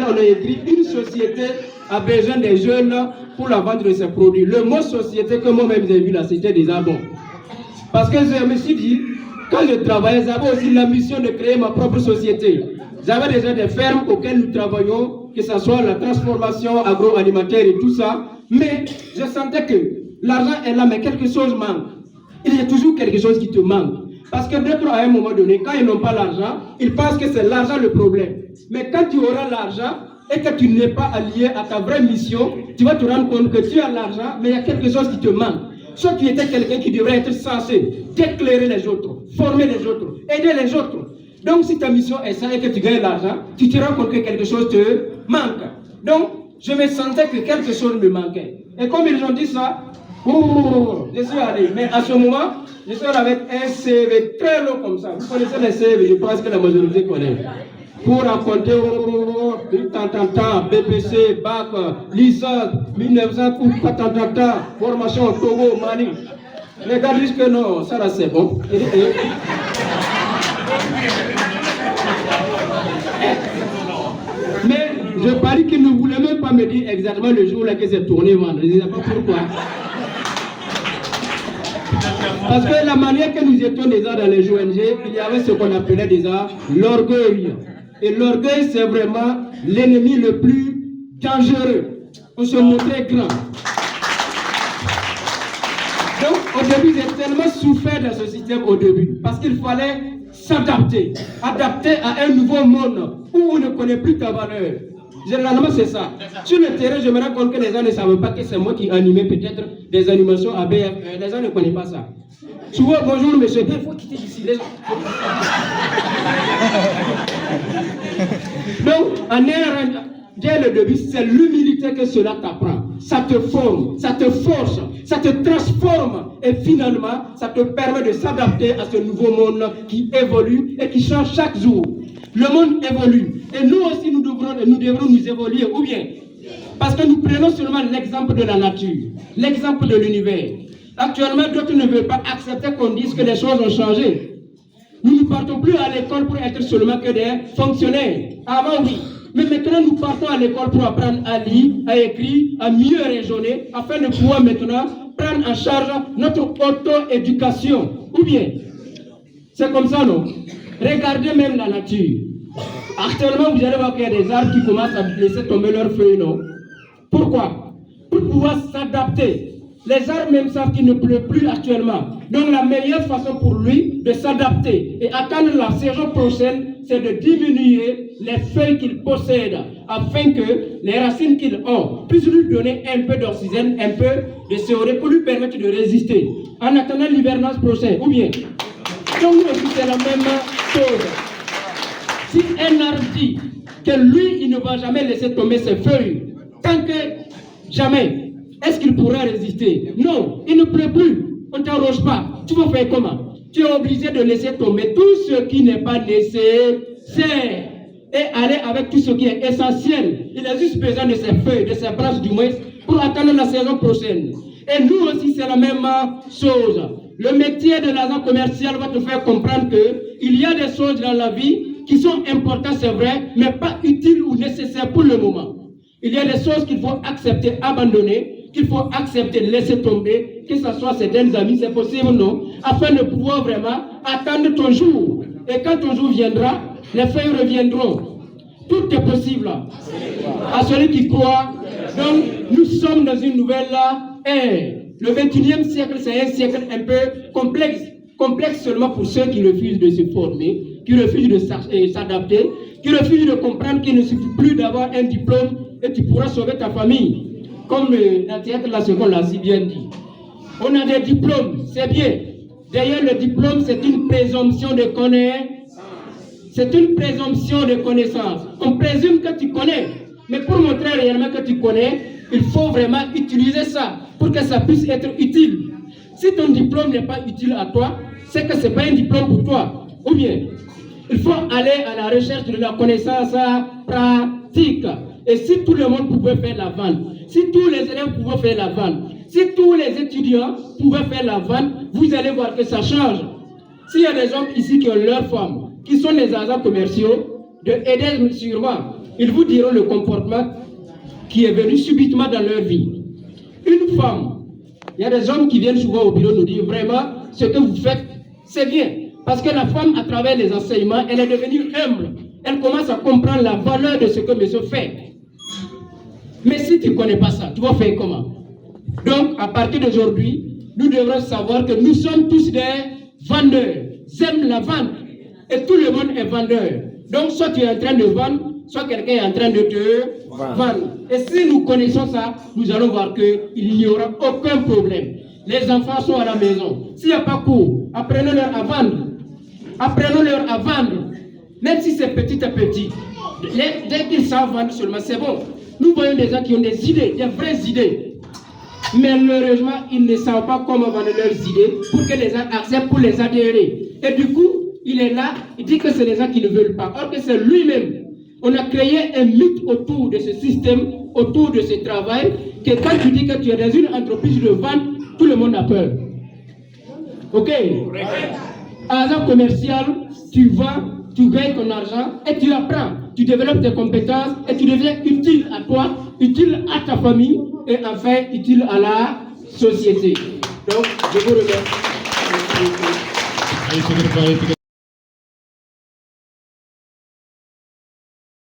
on a écrit une société a besoin des jeunes pour la vente de ses produits. Le mot société que moi-même j'ai vu là, c'était déjà bon. Parce que je me suis dit, quand je travaillais, j'avais aussi la mission de créer ma propre société. J'avais déjà des fermes auxquelles nous travaillons, que ce soit la transformation agroalimentaire et tout ça. Mais je sentais que l'argent est là, mais quelque chose manque. Il y a toujours quelque chose qui te manque. Parce que d'autres, à un moment donné, quand ils n'ont pas l'argent, ils pensent que c'est l'argent le problème. Mais quand tu auras l'argent et que tu n'es pas allié à ta vraie mission, tu vas te rendre compte que tu as l'argent, mais il y a quelque chose qui te manque. Soit tu étais quelqu'un qui devrait être censé éclairer les autres, former les autres, aider les autres. Donc si ta mission est ça et que tu gagnes l'argent, tu te rends compte que quelque chose te manque. Donc je me sentais que quelque chose me manquait. Et comme ils ont dit ça, je suis allé. Mais à ce moment, je suis avec un CV très long comme ça. Vous connaissez les CV, je pense que la majorité connaît. Pour raconter, BPC, BAC, licence, 1900, formation Togo, Mali. Les gars disent que non, ça là c'est bon. Mais je parie qu'ils ne voulaient même pas me dire exactement le jour là que c'est tourné, man. Je ne sais pas pourquoi. Parce que la manière que nous étions déjà dans les ONG, il y avait ce qu'on appelait déjà l'orgueil. Et l'orgueil, c'est vraiment l'ennemi le plus dangereux. On se montrait grand. Donc, au début, j'ai tellement souffert dans ce système au début. Parce qu'il fallait s'adapter. Adapter à un nouveau monde où on ne connaît plus ta valeur. Généralement, c'est ça. Sur le terrain, je me rends compte que les gens ne savent pas que c'est moi qui animais peut-être des animations à BF. Les gens ne connaissent pas ça. Souvent, bonjour monsieur, il faut quitter d'ici. Donc, dès le début, c'est l'humilité que cela t'apprend. Ça te forme, ça te force, ça te transforme. Et finalement, ça te permet de s'adapter à ce nouveau monde qui évolue et qui change chaque jour. Le monde évolue. Et nous aussi, nous devrons nous évoluer. Ou bien, parce que nous prenons seulement l'exemple de la nature, l'exemple de l'univers. Actuellement, d'autres ne veulent pas accepter qu'on dise que les choses ont changé. Nous ne partons plus à l'école pour être seulement que des fonctionnaires. Avant, oui. Mais maintenant, nous partons à l'école pour apprendre à lire, à écrire, à mieux raisonner, afin de pouvoir maintenant prendre en charge notre auto-éducation. Ou bien, c'est comme ça, non? Regardez même la nature. Actuellement, vous allez voir qu'il y a des arbres qui commencent à laisser tomber leurs feuilles, non? Pourquoi? Pour pouvoir s'adapter. Les arbres même savent qu'il ne pleut plus actuellement. Donc la meilleure façon pour lui de s'adapter et attendre la saison prochaine, c'est de diminuer les feuilles qu'il possède afin que les racines qu'il a puissent lui donner un peu d'oxygène, un peu de CO2 pour lui permettre de résister en attendant l'hivernage prochain. Ou bien, donc nous aussi c'est la même chose. Si un arbre dit que lui, il ne va jamais laisser tomber ses feuilles, tant que jamais, est-ce qu'il pourra résister? Non, il ne pleut plus. On ne t'arrose pas. Tu vas faire comment? Tu es obligé de laisser tomber tout ce qui n'est pas nécessaire et aller avec tout ce qui est essentiel. Il a juste besoin de ses feuilles, de ses branches du moins, pour attendre la saison prochaine. Et nous aussi, c'est la même chose. Le métier de l'agent commercial va te faire comprendre qu'il y a des choses dans la vie qui sont importantes, c'est vrai, mais pas utiles ou nécessaires pour le moment. Il y a des choses qu'il faut accepter, abandonner, qu'il faut accepter, laisser tomber, que ce soit certains amis, c'est possible ou non, afin de pouvoir vraiment attendre ton jour. Et quand ton jour viendra, les feuilles reviendront. Tout est possible à celui qui croit. Donc, nous sommes dans une nouvelle ère. Le 21e siècle, c'est un siècle un peu complexe. Complexe seulement pour ceux qui refusent de se former, qui refusent de s'adapter, qui refusent de comprendre qu'il ne suffit plus d'avoir un diplôme et tu pourras sauver ta famille. Comme la théâtre la seconde l'a si bien dit. On a des diplômes, c'est bien. D'ailleurs, le diplôme, c'est une présomption de connaissance. C'est une présomption de connaissance. On présume que tu connais. Mais pour montrer réellement que tu connais, il faut vraiment utiliser ça pour que ça puisse être utile. Si ton diplôme n'est pas utile à toi, c'est que ce n'est pas un diplôme pour toi. Ou bien, il faut aller à la recherche de la connaissance pratique. Et si tout le monde pouvait faire la vente, si tous les élèves pouvaient faire la vente, si tous les étudiants pouvaient faire la vente, vous allez voir que ça change. S'il y a des hommes ici qui ont leurs femmes, qui sont les agents commerciaux, de aider sûrement. Ils vous diront le comportement qui est venu subitement dans leur vie. Une femme, il y a des hommes qui viennent souvent au bureau nous dire vraiment ce que vous faites, c'est bien. Parce que la femme, à travers les enseignements, elle est devenue humble. Elle commence à comprendre la valeur de ce que monsieur fait. Mais si tu ne connais pas ça, tu vas faire comment? Donc, à partir d'aujourd'hui, nous devrons savoir que nous sommes tous des vendeurs. J'aime la vente. Et tout le monde est vendeur. Donc, soit tu es en train de vendre, soit quelqu'un est en train de te vendre. Et si nous connaissons ça, nous allons voir qu'il n'y aura aucun problème. Les enfants sont à la maison. S'il n'y a pas cours, apprenons-leur à vendre. Apprenons-leur à vendre. Même si c'est petit à petit. Dès qu'ils savent vendre seulement, c'est bon. Nous voyons des gens qui ont des idées, des vraies idées. Mais malheureusement, ils ne savent pas comment vendre leurs idées pour que les gens acceptent pour les adhérer. Et du coup, il est là, il dit que c'est les gens qui ne veulent pas. Or que c'est lui-même. On a créé un mythe autour de ce système, autour de ce travail, que quand tu dis que tu es dans une entreprise de vente, tout le monde a peur. Ok? Agent commercial, tu vends, tu gagnes ton argent et tu apprends. Tu développes tes compétences et tu deviens utile à toi, utile à ta famille et enfin utile à la société. Donc, je vous remercie.